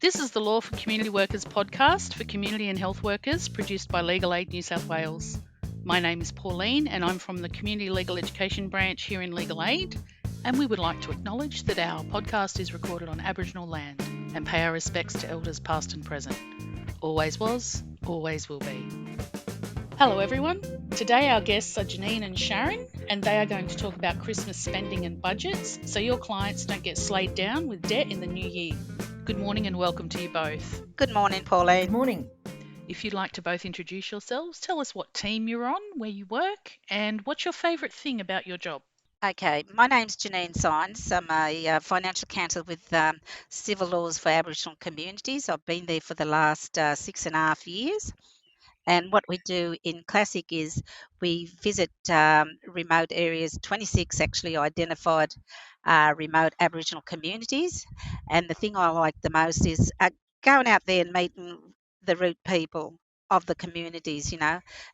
This is the Law for Community Workers podcast for community and health workers, produced by Legal Aid New South Wales. My name is Pauline and I'm from the Community Legal Education branch here in Legal Aid, and we would like to acknowledge that our podcast is recorded on Aboriginal land and pay our respects to elders past and present. Always was, always will be. Hello everyone. Today our guests are Jeanine and Sharon, and they are going to talk about Christmas spending and budgets so your clients don't get slayed down with debt in the new year. Good morning and welcome to you both. Good morning, Pauline. Good morning. If you'd like to both introduce yourselves, tell us what team you're on, where you work, and what's your favourite thing about your job. Okay, my name's Jeanine Sines. I'm a financial counsellor with Civil Laws for Aboriginal Communities. I've been there for the last 6.5 years. And what we do in CLSAC is we visit remote areas, 26 actually identified remote Aboriginal communities. And the thing I like the most is going out there and meeting the root people of the communities,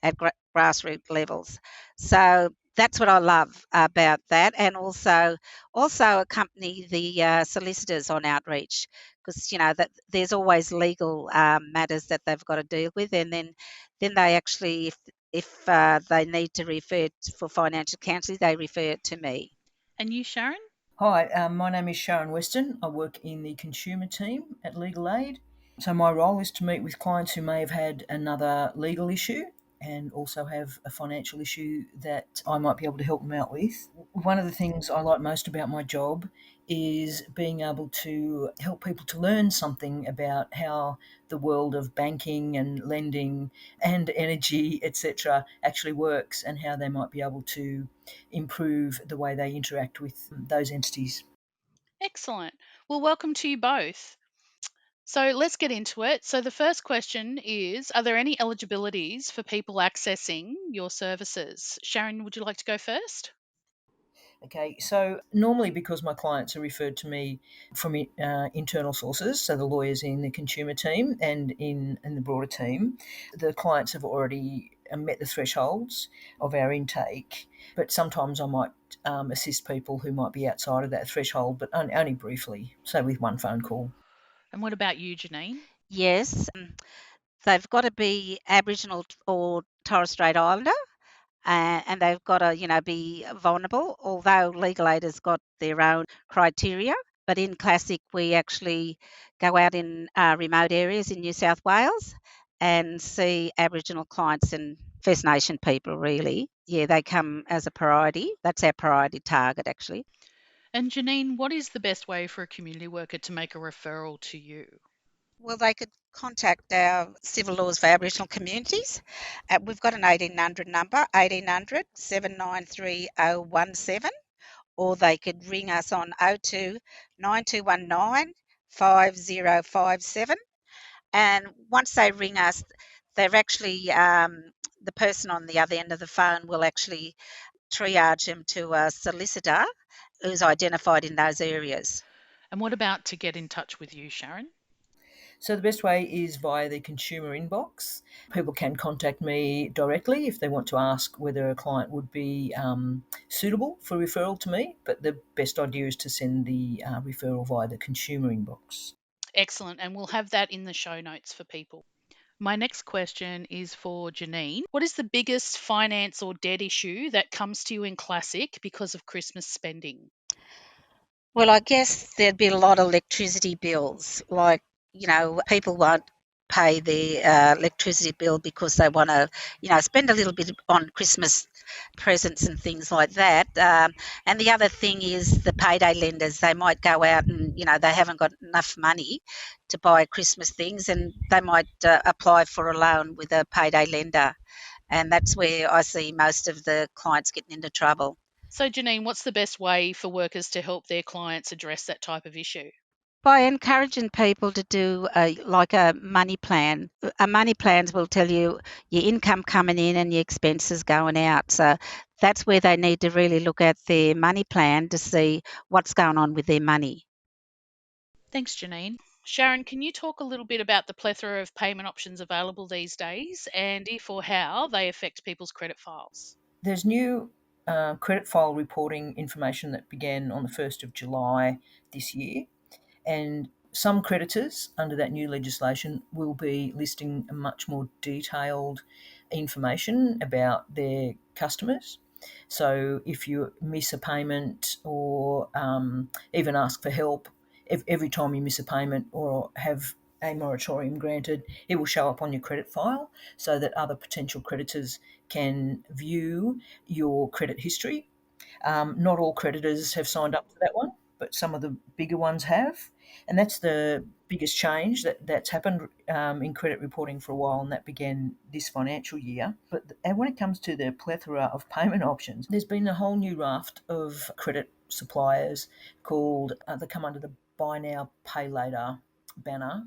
at grassroots levels. So that's what I love about that, and also accompany the solicitors on outreach, because that there's always legal matters that they've got to deal with, and then they actually, if they need to refer for financial counselling, they refer it to me. And you, Sharon? Hi, my name is Sharon Weston. I work in the consumer team at Legal Aid. So my role is to meet with clients who may have had another legal issue and also have a financial issue that I might be able to help them out with. One of the things I like most about my job is being able to help people to learn something about how the world of banking and lending and energy, etc., actually works, and how they might be able to improve the way they interact with those entities. Excellent. Well, welcome to you both. So let's get into it. So the first question is, are there any eligibilities for people accessing your services? Sharon, would you like to go first? Okay, so normally, because my clients are referred to me from internal sources, so the lawyers in the consumer team and in the broader team, the clients have already met the thresholds of our intake, but sometimes I might assist people who might be outside of that threshold, but only briefly, so with one phone call. And what about you, Jeanine? Yes, they've got to be Aboriginal or Torres Strait Islander. And they've got to, be vulnerable, although Legal Aid has got their own criteria. But in CLSAC, we actually go out in remote areas in New South Wales and see Aboriginal clients and First Nation people, really. Yeah, they come as a priority. That's our priority target, actually. And Jeanine, what is the best way for a community worker to make a referral to you? Well, they could contact our Civil Laws for Aboriginal Communities. We've got an 1800 number, 1800 793 017. Or they could ring us on 02 9219 5057. And once they ring us, they've actually, the person on the other end of the phone will actually triage them to a solicitor who's identified in those areas. And what about to get in touch with you, Sharon? So the best way is via the consumer inbox. People can contact me directly if they want to ask whether a client would be suitable for referral to me, but the best idea is to send the referral via the consumer inbox. Excellent. And we'll have that in the show notes for people. My next question is for Jeanine. What is the biggest finance or debt issue that comes to you in CLSAC because of Christmas spending? Well, I guess there'd be a lot of electricity bills, like, people won't pay their electricity bill because they want to, spend a little bit on Christmas presents and things like that. And the other thing is the payday lenders. They might go out and, they haven't got enough money to buy Christmas things, and they might apply for a loan with a payday lender. And that's where I see most of the clients getting into trouble. So, Jeanine, what's the best way for workers to help their clients address that type of issue? By encouraging people to do a money plan. A money plans will tell you your income coming in and your expenses going out. So that's where they need to really look at their money plan to see what's going on with their money. Thanks, Jeanine. Sharon, can you talk a little bit about the plethora of payment options available these days, and if or how they affect people's credit files? There's new credit file reporting information that began on the 1st of July this year. And Some creditors under that new legislation will be listing much more detailed information about their customers. So if you miss a payment or even ask for help, every time you miss a payment or have a moratorium granted, it will show up on your credit file so that other potential creditors can view your credit history. Not all creditors have signed up for that one, but some of the bigger ones have. And that's the biggest change that's happened in credit reporting for a while, and that began this financial year. And when it comes to the plethora of payment options, there's been a whole new raft of credit suppliers called, that come under the Buy Now, Pay Later banner,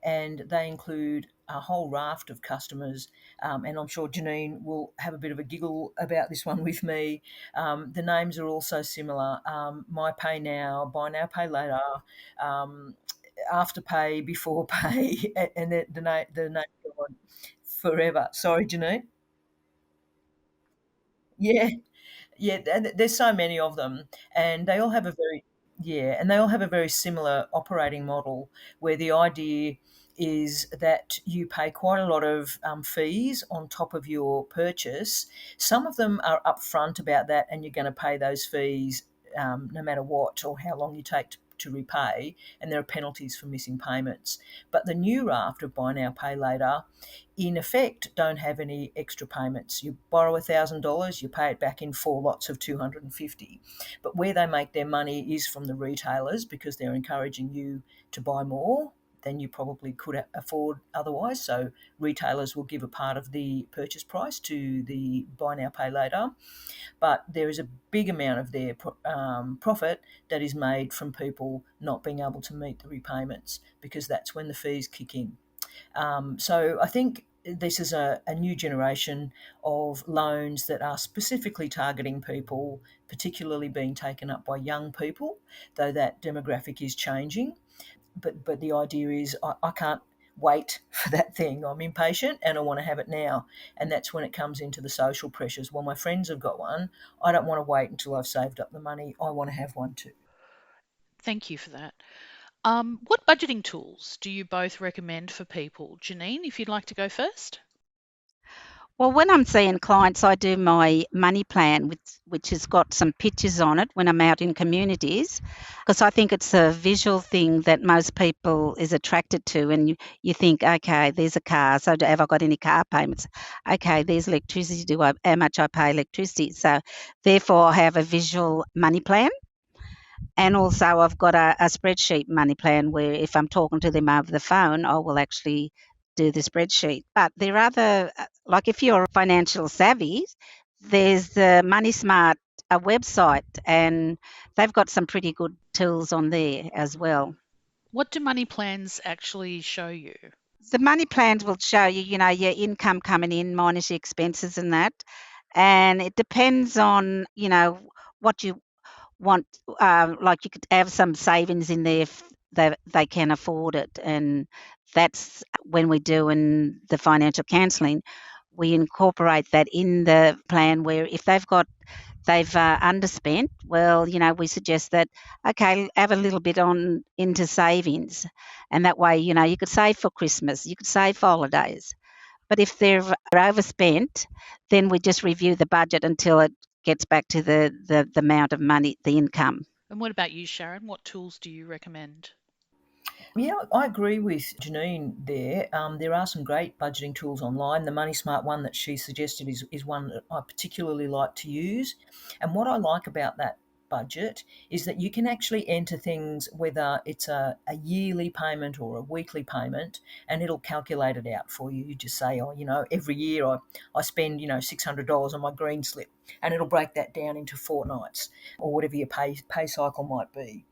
and they include a whole raft of customers. And I'm sure Jeanine will have a bit of a giggle about this one with me. The names are also similar. My Pay Now, Buy Now, Pay Later, After Pay, Before Pay, and the name go on forever. Sorry, Jeanine. Yeah, yeah, there's so many of them, and they all have a very and they all have a very similar operating model where the idea is that you pay quite a lot of fees on top of your purchase. Some of them are upfront about that, and you're going to pay those fees no matter what or how long you take to repay, and there are penalties for missing payments. But the new raft of Buy Now, Pay Later in effect don't have any extra payments. You borrow $1,000, you pay it back in 4 lots of 250. But where they make their money is from the retailers, because they're encouraging you to buy more than you probably could afford otherwise. So retailers will give a part of the purchase price to the Buy Now, Pay Later. But there is a big amount of their profit that is made from people not being able to meet the repayments, because that's when the fees kick in. So I think this is a new generation of loans that are specifically targeting people, particularly being taken up by young people, though that demographic is changing. But the idea is I can't wait for that thing. I'm impatient and I want to have it now. And that's when it comes into the social pressures. Well, my friends have got one. I don't want to wait until I've saved up the money. I want to have one too. Thank you for that. What budgeting tools do you both recommend for people? Jeanine, if you'd like to go first. Well, when I'm seeing clients, I do my money plan, which has got some pictures on it when I'm out in communities, because I think it's a visual thing that most people is attracted to. And you think, okay, there's a car, so have I got any car payments? Okay, there's electricity, how much I pay electricity? So therefore, I have a visual money plan. And also, I've got a spreadsheet money plan where if I'm talking to them over the phone, I will actually do the spreadsheet. But there are other, like if you're financial savvy, there's the Money Smart website, and they've got some pretty good tools on there as well. What do money plans actually show you? The money plans will show you, your income coming in minus your expenses and that. And it depends on, what you want, like you could have some savings in there if they can afford it. And that's when we're doing the financial counselling, we incorporate that in the plan where if they've underspent, well, we suggest that, okay, have a little bit on into savings. And that way, you could save for Christmas, you could save for holidays. But if they're overspent, then we just review the budget until it gets back to the amount of money, the income. And what about you, Sharon? What tools do you recommend? Yeah, I agree with Jeanine there. There are some great budgeting tools online. The Money Smart one that she suggested is one that I particularly like to use. And what I like about that budget is that you can actually enter things, whether it's a yearly payment or a weekly payment, and it'll calculate it out for you. You just say, every year I spend, $600 on my green slip, and it'll break that down into fortnights or whatever your pay cycle might be.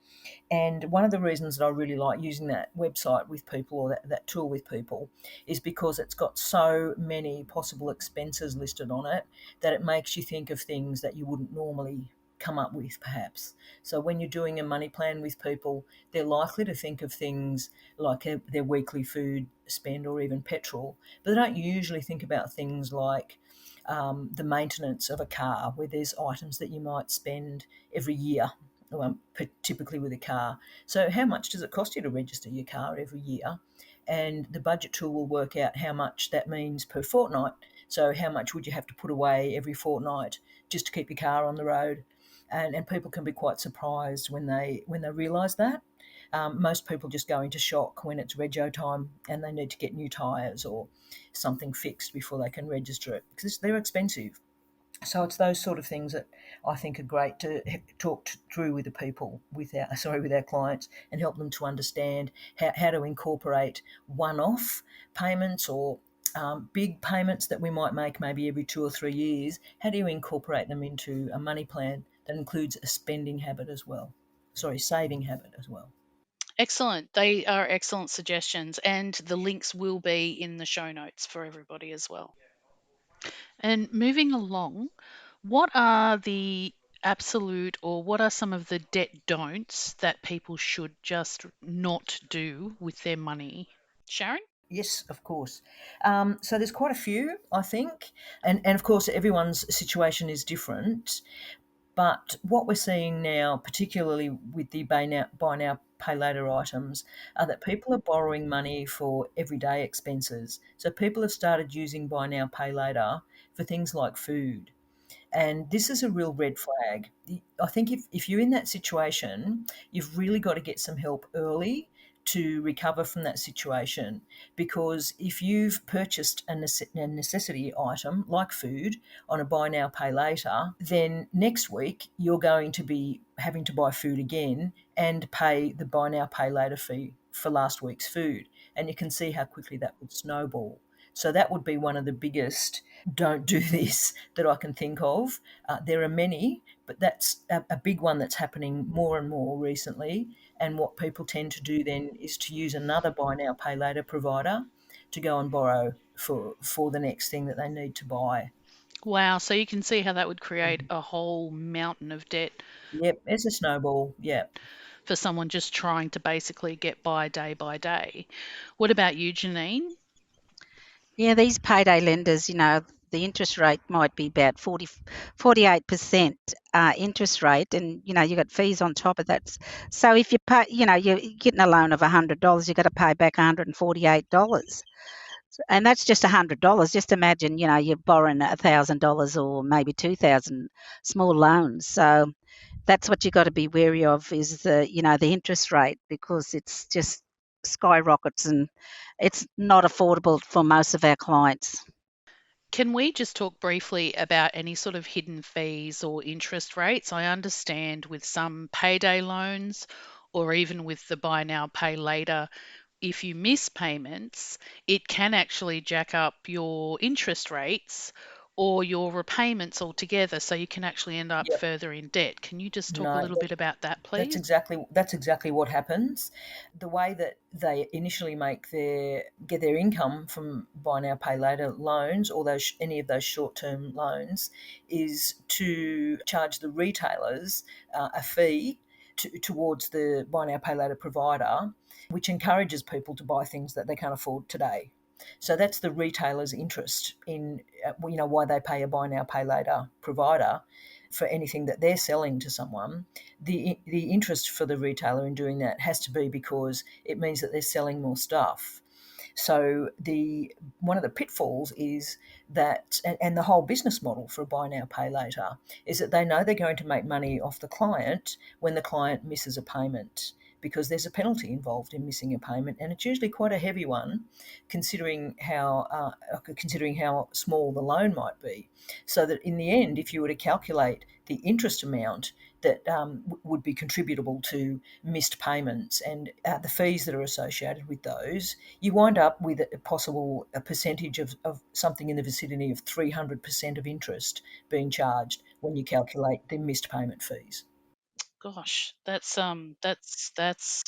And one of the reasons that I really like using that website with people, or that tool with people, is because it's got so many possible expenses listed on it that it makes you think of things that you wouldn't normally come up with, perhaps. So when you're doing a money plan with people, they're likely to think of things like their weekly food spend or even petrol, but they don't usually think about things like the maintenance of a car, where there's items that you might spend every year typically with a car. So how much does it cost you to register your car every year? And the budget tool will work out how much that means per fortnight. So how much would you have to put away every fortnight just to keep your car on the road? And people can be quite surprised when they realise that. Most people just go into shock when it's rego time and they need to get new tyres or something fixed before they can register it, because they're expensive. So it's those sort of things that I think are great to talk through with the people, with our clients, and help them to understand how to incorporate one-off payments or big payments that we might make maybe every 2 or 3 years. How do you incorporate them into a money plan that includes a saving habit as well? Excellent. They are excellent suggestions, and the links will be in the show notes for everybody as well. And moving along, what are the absolute or what are some of the debt don'ts that people should just not do with their money? Sharon? Yes, of course. So there's quite a few, I think, and of course everyone's situation is different. But what we're seeing now, particularly with the buy now, pay later items, are that people are borrowing money for everyday expenses. So people have started using buy now, pay later for things like food. And this is a real red flag. I think if you're in that situation, you've really got to get some help early to recover from that situation. Because if you've purchased a necessity item like food on a buy now, pay later, then next week you're going to be having to buy food again and pay the buy now, pay later fee for last week's food. And you can see how quickly that would snowball. So that would be one of the biggest don't do this that I can think of. There are many, but that's a big one that's happening more and more recently. And what people tend to do then is to use another buy now, pay later provider to go and borrow for the next thing that they need to buy. Wow, so you can see how that would create a whole mountain of debt Yep, it's a snowball. Yep. for someone just trying to basically get by day. What about you, Janine? Yeah, these payday lenders, the interest rate might be about 48% interest rate, and you got fees on top of that. So if you pay, you're getting a loan of $100, you've got to pay back $148, and that's just $100. Just imagine, you're borrowing $1,000 or maybe 2,000 small loans. So that's what you got to be wary of, is the interest rate, because it's just skyrockets and it's not affordable for most of our clients. Can we just talk briefly about any sort of hidden fees or interest rates? I understand with some payday loans or even with the buy now, pay later, if you miss payments, it can actually jack up your interest rates or your repayments altogether. So you can actually end up Yep. further in debt. Can you just talk a No, little bit about that, that's please? exactly what happens. The way that they initially get their income from buy now, pay later loans, or any of those short term loans, is to charge the retailers a fee towards the buy now, pay later provider, which encourages people to buy things that they can't afford today. So that's the retailer's interest in why they pay a buy now, pay later provider for anything that they're selling to someone. The interest for the retailer in doing that has to be because it means that they're selling more stuff. So one of the pitfalls is that, and the whole business model for a buy now, pay later, is that they know they're going to make money off the client when the client misses a payment, because there's a penalty involved in missing a payment, and it's usually quite a heavy one, considering how small the loan might be. So that in the end, if you were to calculate the interest amount that would be contributable to missed payments and the fees that are associated with those, you wind up with a percentage of something in the vicinity of 300% of interest being charged when you calculate the missed payment fees. Gosh, that's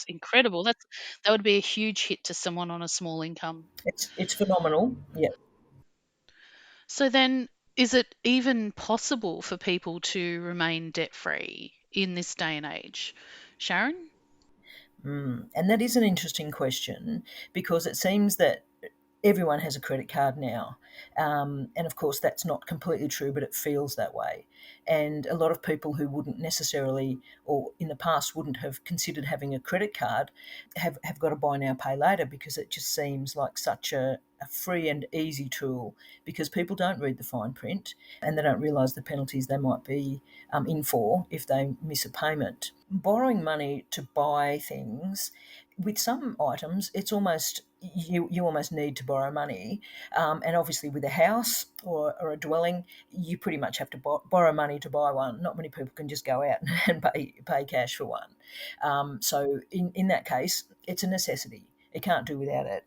incredible. That would be a huge hit to someone on a small income. It's phenomenal. Yeah. So then, is it even possible for people to remain debt free in this day and age? Sharon? And that is an interesting question, because it seems that everyone has a credit card now. And of course, that's not completely true, but it feels that way. And a lot of people who wouldn't necessarily, or in the past wouldn't have considered having a credit card, have got a buy now, pay later, because it just seems like such a free and easy tool, because people don't read the fine print and they don't realise the penalties they might be in for if they miss a payment. Borrowing money to buy things, with some items, it's almost you almost need to borrow money, and obviously with a house or a dwelling, you pretty much have to borrow money to buy one. Not many people can just go out and pay cash for one. So in that case, it's a necessity. You can't do without it.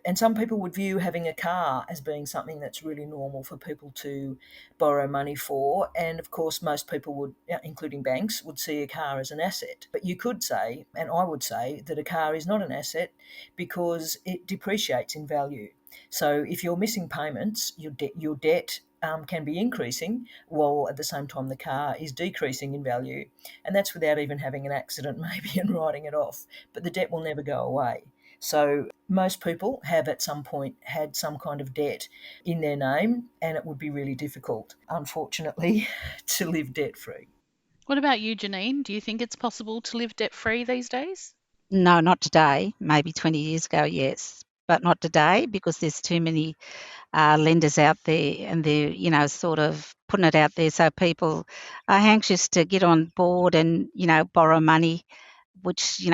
And some people would view having a car as being something that's really normal for people to borrow money for. And of course, most people would, including banks, would see a car as an asset. But you could say, and I would say, that a car is not an asset because it depreciates in value. So if you're missing payments, your debt can be increasing, while at the same time the car is decreasing in value. And that's without even having an accident maybe and writing it off. But the debt will never go away. So most people have at some point had some kind of debt in their name, and it would be really difficult, unfortunately, to live debt-free. What about you, Jeanine? Do you think it's possible to live debt-free these days? No, not today. Maybe 20 years ago, yes, but not today, because there's too many lenders out there, and they're, sort of putting it out there so people are anxious to get on board and, borrow money, which,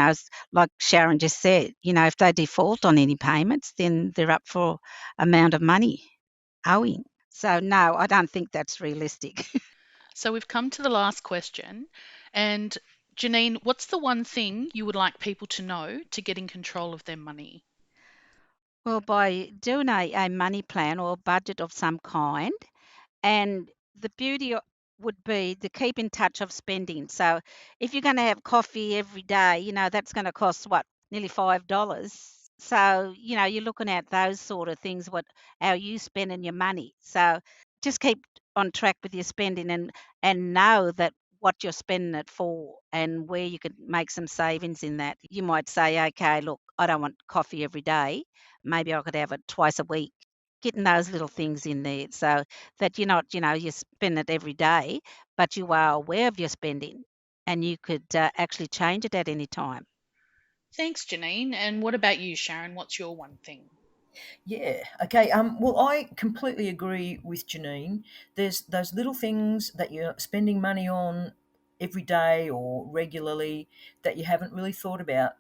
like Sharon just said, if they default on any payments, then they're up for amount of money owing. So no, I don't think that's realistic. So we've come to the last question. And Jeanine, what's the one thing you would like people to know to get in control of their money? Well, by doing a money plan or a budget of some kind, and the beauty would be to keep in touch of spending. So if you're going to have coffee every day, that's going to cost what, nearly $5. So, you're looking at those sort of things, how you spending your money. So just keep on track with your spending, and know that what you're spending it for and where you could make some savings in that. You might say, okay, look, I don't want coffee every day. Maybe I could have it twice a week. Getting those little things in there so that you're not, you spend it every day, but you are aware of your spending, and you could actually change it at any time. Thanks, Jeanine. And what about you, Sharon? What's your one thing? Yeah. Okay. Well, I completely agree with Jeanine. There's those little things that you're spending money on every day or regularly that you haven't really thought about.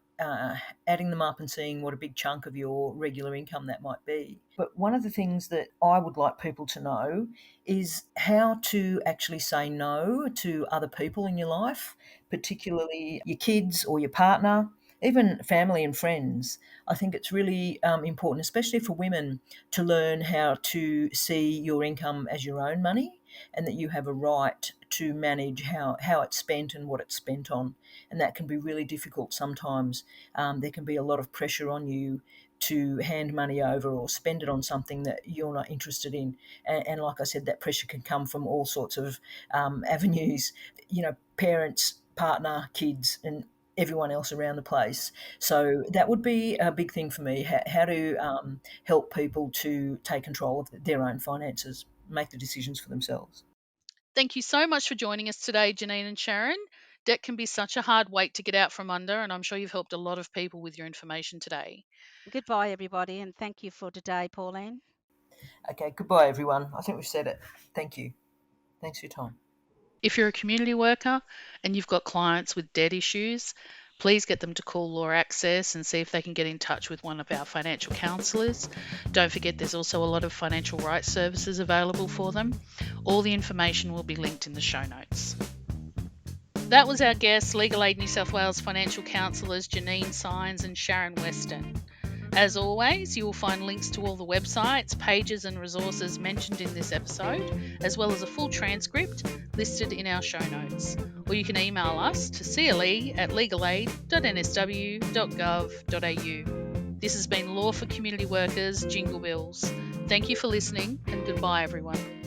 Adding them up and seeing what a big chunk of your regular income that might be. But one of the things that I would like people to know is how to actually say no to other people in your life, particularly your kids or your partner, even family and friends. I think it's really important, especially for women, to learn how to see your income as your own money, and that you have a right to manage how it's spent and what it's spent on. And that can be really difficult sometimes. There can be a lot of pressure on you to hand money over or spend it on something that you're not interested in. And like I said, that pressure can come from all sorts of avenues, parents, partner, kids, and everyone else around the place. So that would be a big thing for me, how to help people to take control of their own finances, make the decisions for themselves. Thank you so much for joining us today, Jeanine and Sharon. Debt can be such a hard weight to get out from under, and I'm sure you've helped a lot of people with your information today. Goodbye, everybody, and thank you for today, Pauline. Okay, goodbye, everyone. I think we've said it. Thank you. Thanks for your time. If you're a community worker and you've got clients with debt issues, please get them to call Law Access and see if they can get in touch with one of our financial counsellors. Don't forget there's also a lot of financial rights services available for them. All the information will be linked in the show notes. That was our guests, Legal Aid New South Wales financial counsellors Jeanine Signs and Sharon Weston. As always, you will find links to all the websites, pages and resources mentioned in this episode, as well as a full transcript listed in our show notes. Or you can email us to cle@legalaid.nsw.gov.au. This has been Law for Community Workers, Jingle Bills. Thank you for listening, and goodbye, everyone.